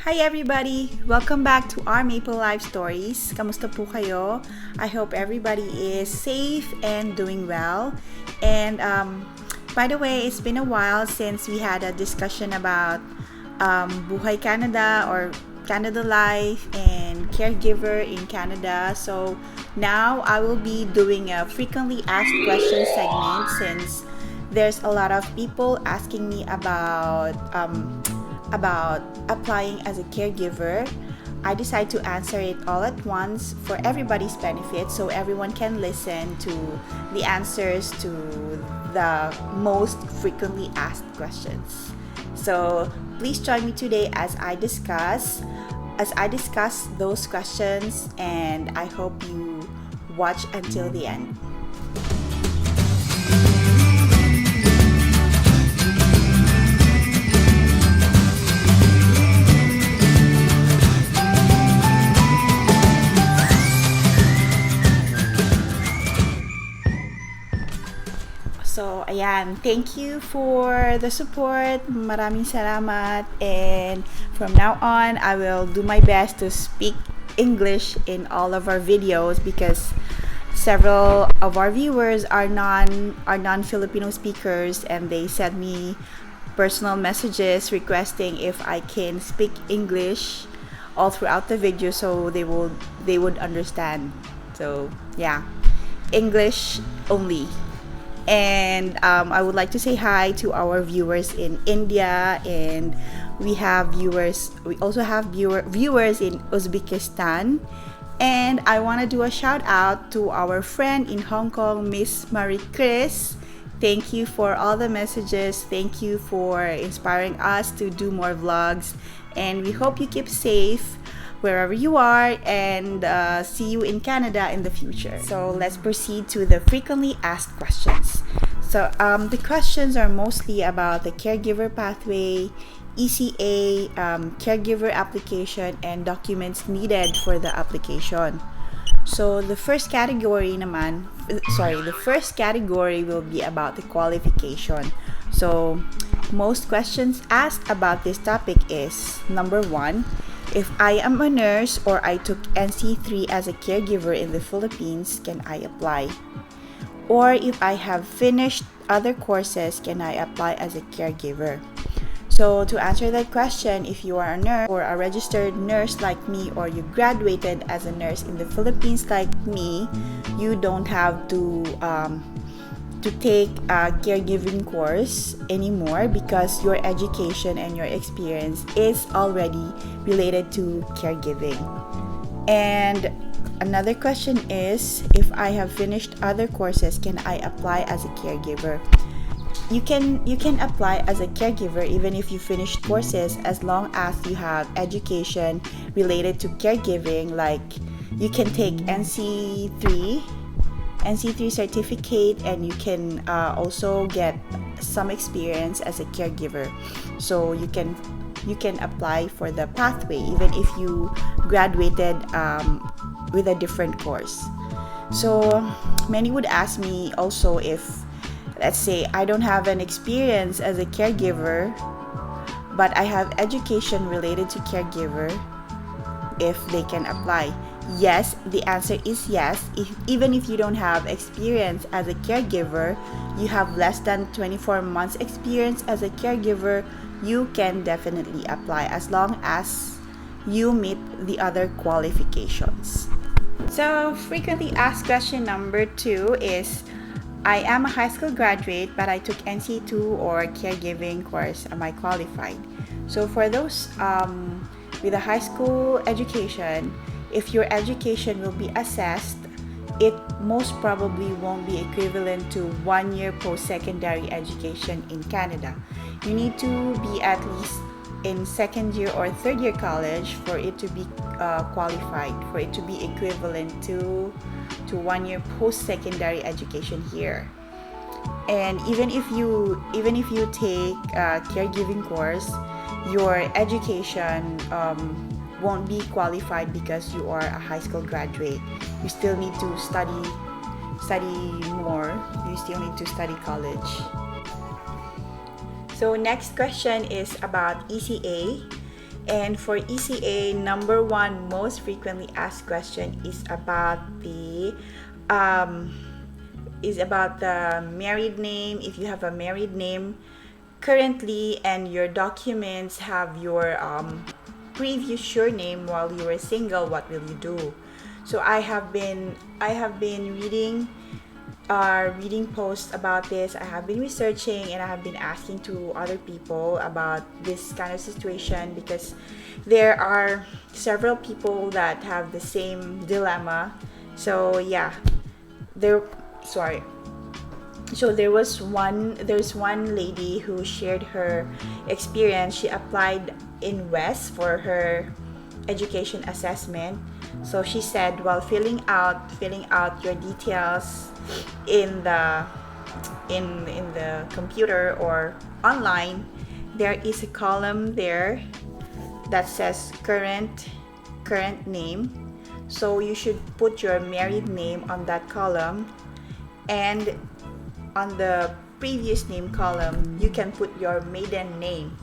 Hi everybody! Welcome back to our Maple Life Stories. Kamusta po kayo? I hope everybody is safe and doing well. And by the way, it's been a while since we had a discussion about Buhay Canada or Canada Life and Caregiver in Canada. So now I will be doing a frequently asked questions segment since there's a lot of people asking me about applying as a caregiver. I decided to answer it all at once for everybody's benefit so everyone can listen to the answers to the most frequently asked questions. So please join me today as I discuss those questions, and I hope you watch until the end. So, ayan, thank you for the support. Maraming salamat. And from now on, I will do my best to speak English in all of our videos because several of our viewers are non-Filipino speakers, and they send me personal messages requesting if I can speak English all throughout the video so they would understand. So, yeah, English only. And I would like to say hi to our viewers in India, and we also have viewers in Uzbekistan. And I want to do a shout out to our friend in Hong Kong, Miss Marie Chris. Thank you for all the messages. Thank you for inspiring us to do more vlogs, and we hope you keep safe wherever you are, and see you in Canada in the future. So let's proceed to the frequently asked questions. So the questions are mostly about the caregiver pathway, ECA, caregiver application, and documents needed for the application. So the first category will be about the qualification. So most questions asked about this topic is, number 1, if I am a nurse or I took NC3 as a caregiver in the Philippines, can I apply? Or if I have finished other courses, can I apply as a caregiver? So to answer that question, if you are a nurse or a registered nurse like me, or you graduated as a nurse in the Philippines like me, you don't have to take a caregiving course anymore because your education and your experience is already related to caregiving. And another question is, if I have finished other courses, can I apply as a caregiver? You can apply as a caregiver even if you finished courses, as long as you have education related to caregiving. Like, you can take NC3 certificate, and you can also get some experience as a caregiver. So you can apply for the pathway even if you graduated with a different course. So many would ask me also, if let's say I don't have an experience as a caregiver but I have education related to caregiver, if they can apply. Yes, the answer is yes. Even if you don't have experience as a caregiver, you have less than 24 months experience as a caregiver, you can definitely apply as long as you meet the other qualifications. So frequently asked question number 2 is, I am a high school graduate but I took NC2 or caregiving course. Am I qualified? So for those with a high school education, if your education will be assessed, it most probably won't be equivalent to 1 year post-secondary education in Canada. You need to be at least in second year or third year college for it to be qualified, for it to be equivalent to 1 year post-secondary education here. And even if you take a caregiving course, your education won't be qualified because you are a high school graduate. You still need to study more. You still need to study college. So next question is about ECA. And for ECA, number one most frequently asked question is about the married name. If you have a married name currently and your documents have your previous surname while you were single, what will you do? So I have been reading posts about this. I have been researching and I have been asking to other people about this kind of situation, because there are several people that have the same dilemma. So yeah, there's one lady who shared her experience. She applied in West for her education assessment. So she said, while filling out your details in the computer or online, there is a column there that says current name. So you should put your married name on that column, and on the previous name column you can put your maiden name.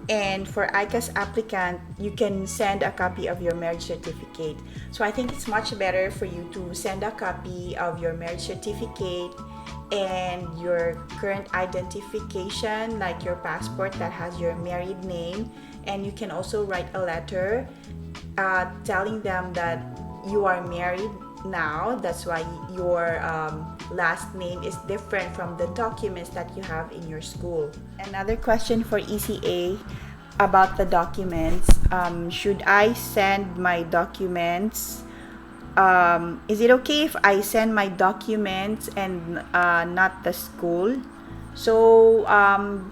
And for ICAS applicant, you can send a copy of your marriage certificate. So I think it's much better for you to send a copy of your marriage certificate and your current identification, like your passport that has your married name. And you can also write a letter telling them that you are married now. That's why your last name is different from the documents that you have in your school. Another question for ECA about the documents. Should I send my documents? Is it okay if I send my documents and not the school? So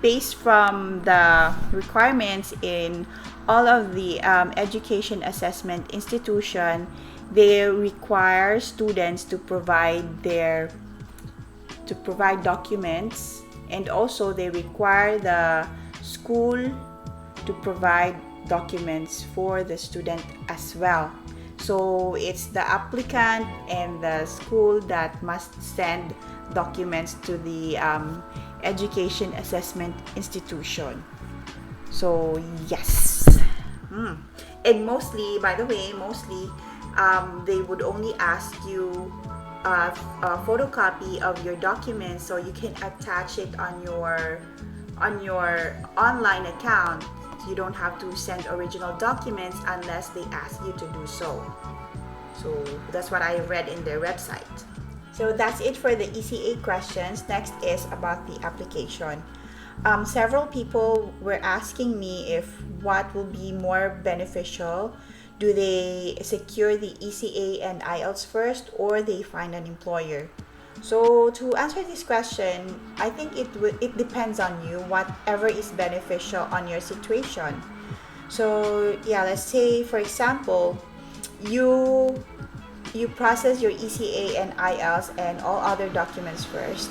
based from the requirements in all of the education assessment institution, they require students to provide documents, and also they require the school to provide documents for the student as well. So it's the applicant and the school that must send documents to the education assessment institution. So yes. And mostly, by the way, they would only ask you a photocopy of your documents, so you can attach it on your online account. You don't have to send original documents unless they ask you to do so. So that's what I read in their website. So that's it for the ECA questions. Next is about the application. Several people were asking me if what will be more beneficial. Do they secure the ECA and IELTS first, or they find an employer? So to answer this question, I think it depends on you, whatever is beneficial on your situation. So yeah, let's say for example, you process your ECA and IELTS and all other documents first.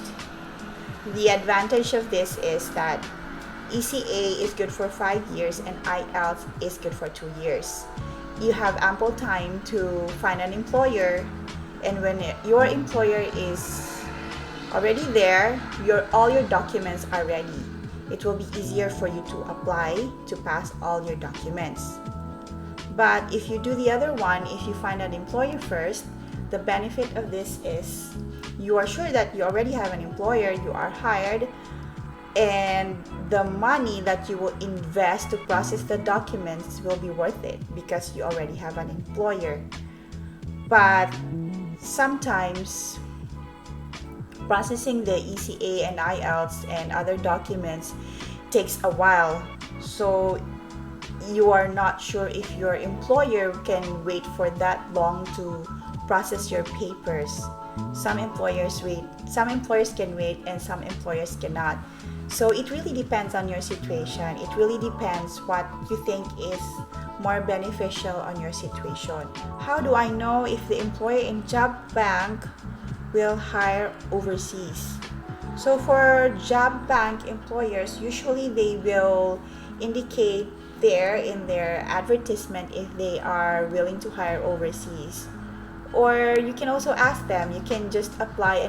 The advantage of this is that ECA is good for 5 years and IELTS is good for 2 years. You have ample time to find an employer, and when your employer is already there, all your documents are ready. It will be easier for you to apply to pass all your documents. But if you do the other one, if you find an employer first, the benefit of this is you are sure that you already have an employer, you are hired, and the money that you will invest to process the documents will be worth it because you already have an employer. But sometimes processing the ECA and IELTS and other documents takes a while, so you are not sure if your employer can wait for that long to process your papers. Some employers can wait and some employers cannot. So it really depends on your situation. It really depends what you think is more beneficial on your situation. How do I know if the employer in job bank will hire overseas? So for job bank employers, usually they will indicate there in their advertisement if they are willing to hire overseas. Or you can also ask them. You can just apply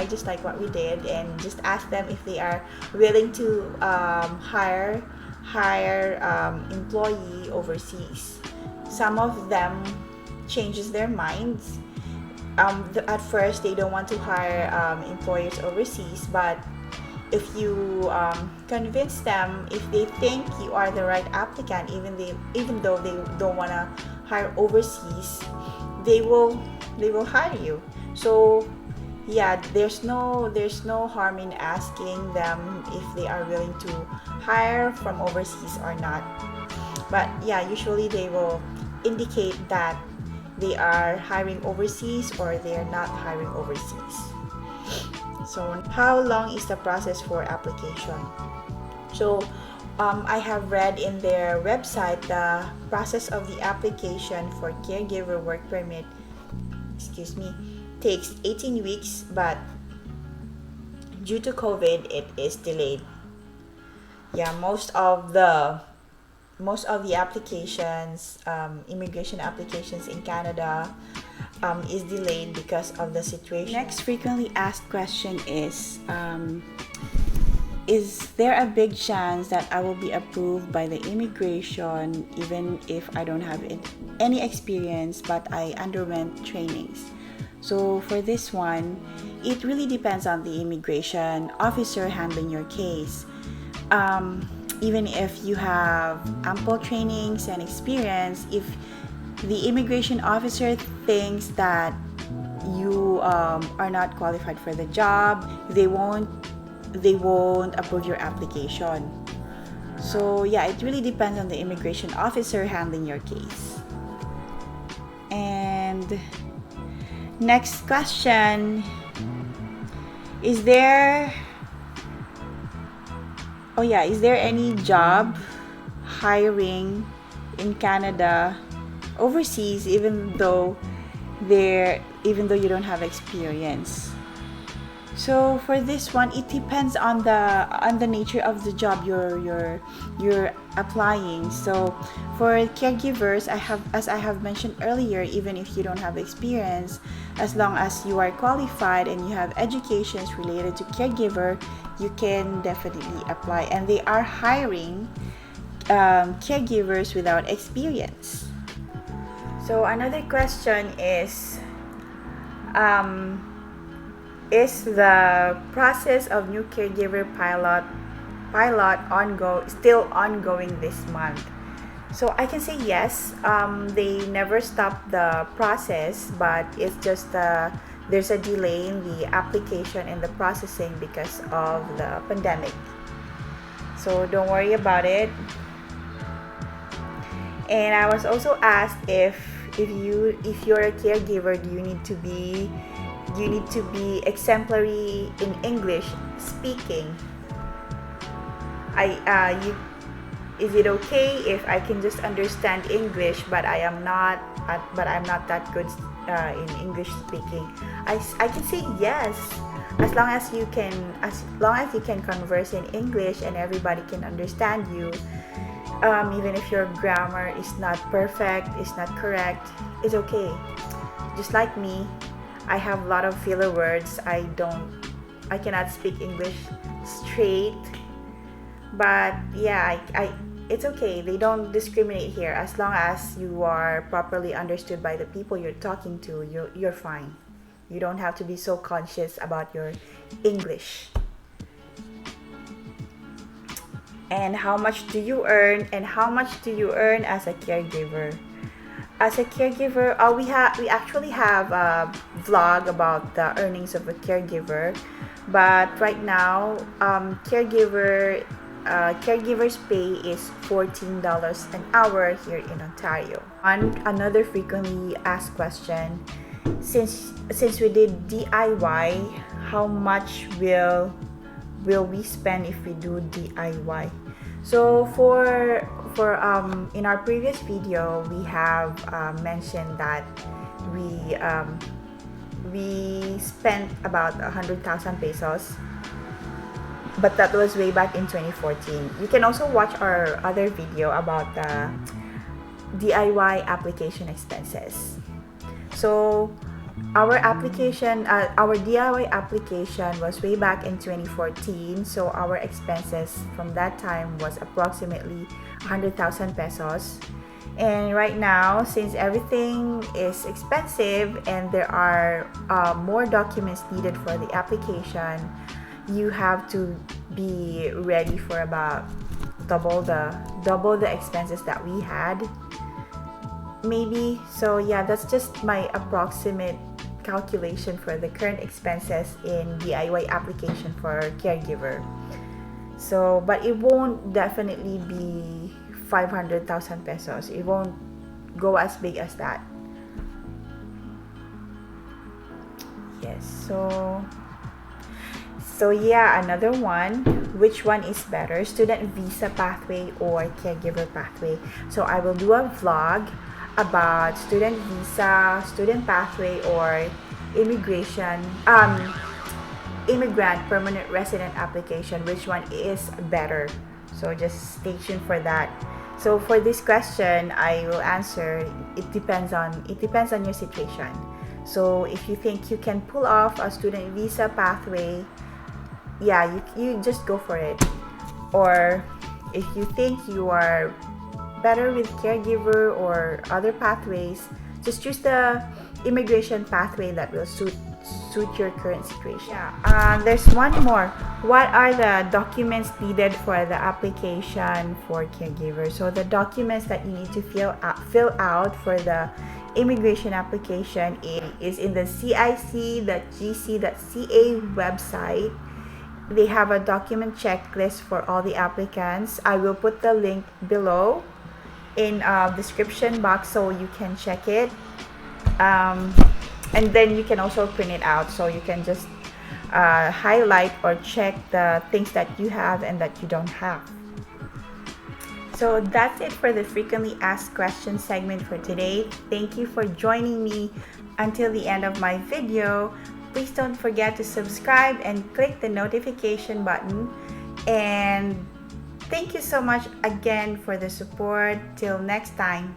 just like what we did, and just ask them if they are willing to hire hire employee overseas. Some of them changes their minds. At first they don't want to hire employers overseas, but if you convince them, if they think you are the right applicant, even though they don't want to hire overseas, they will hire you. So yeah, there's no harm in asking them if they are willing to hire from overseas or not. But yeah, usually they will indicate that they are hiring overseas or they are not hiring overseas. So how long is the process for application? So I have read in their website the process of the application for caregiver work permit, takes 18 weeks, but due to COVID, it is delayed. Yeah, most of the applications, immigration applications in Canada, is delayed because of the situation. Next frequently asked question is there a big chance that I will be approved by the immigration even if I don't have any experience but I underwent trainings? So for this one, it really depends on the immigration officer handling your case. Even if you have ample trainings and experience, if the immigration officer thinks that you are not qualified for the job, they won't approve your application. So yeah, it really depends on the immigration officer handling your case. And next question, is there any job hiring in Canada overseas even though you don't have experience? So for this one, it depends on the nature of the job you're applying. So for caregivers, as I have mentioned earlier, even if you don't have experience, as long as you are qualified and you have educations related to caregiver, you can definitely apply. And they are hiring caregivers without experience. So another question is the process of new caregiver pilot still ongoing this month? So I can say yes. They never stop the process, but it's just there's a delay in the application and the processing because of the pandemic. So don't worry about it. And I was also asked if you're a caregiver, do you need to be exemplary in English speaking? Is it okay if I can just understand English but I'm not that good in English speaking? I can say yes, as long as you can converse in English and everybody can understand you. Even if your grammar is not perfect, is not correct, it's okay. Just like me, I have a lot of filler words. I cannot speak English straight. But yeah, it's okay. They don't discriminate here. As long as you are properly understood by the people you're talking to, you're fine. You don't have to be so conscious about your English. And how much do you earn? And how much do you earn as a caregiver? As a caregiver, we actually have a vlog about the earnings of a caregiver, but right now, caregivers pay is $14 an hour here in Ontario. Another frequently asked question: since we did DIY, how much will we spend if we do DIY? So for in our previous video, we have mentioned that we spent about 100,000 pesos, but that was way back in 2014. You can also watch our other video about the DIY application expenses. So our application, our DIY application was way back in 2014. So our expenses from that time was approximately 100,000 pesos. And right now, since everything is expensive and there are more documents needed for the application, you have to be ready for about double the expenses that we had, maybe. So yeah, that's just my approximate calculation for the current expenses in DIY application for caregiver. So, but it won't definitely be 500,000 pesos. It won't go as big as that. Yes, so yeah, another one. Which one is better, student visa pathway or caregiver pathway? So I will do a vlog about student visa, student pathway, or immigration, immigrant permanent resident application. Which one is better? So just stay tuned for that. So for this question, I will answer it depends on your situation. So if you think you can pull off a student visa pathway, yeah, you just go for it. Or if you think you are better with caregiver or other pathways, just choose the immigration pathway that will suit your current situation. Yeah. There's one more. What are the documents needed for the application for caregiver? So the documents that you need to fill out for the immigration application is in the cic.gc.ca website. They have a document checklist for all the applicants. I will put the link below in description box so you can check it. And then you can also print it out, so you can just highlight or check the things that you have and that you don't have. So that's it for the frequently asked questions segment for today. Thank you for joining me until the end of my video. Please don't forget to subscribe and click the notification button. And thank you so much again for the support. Till next time.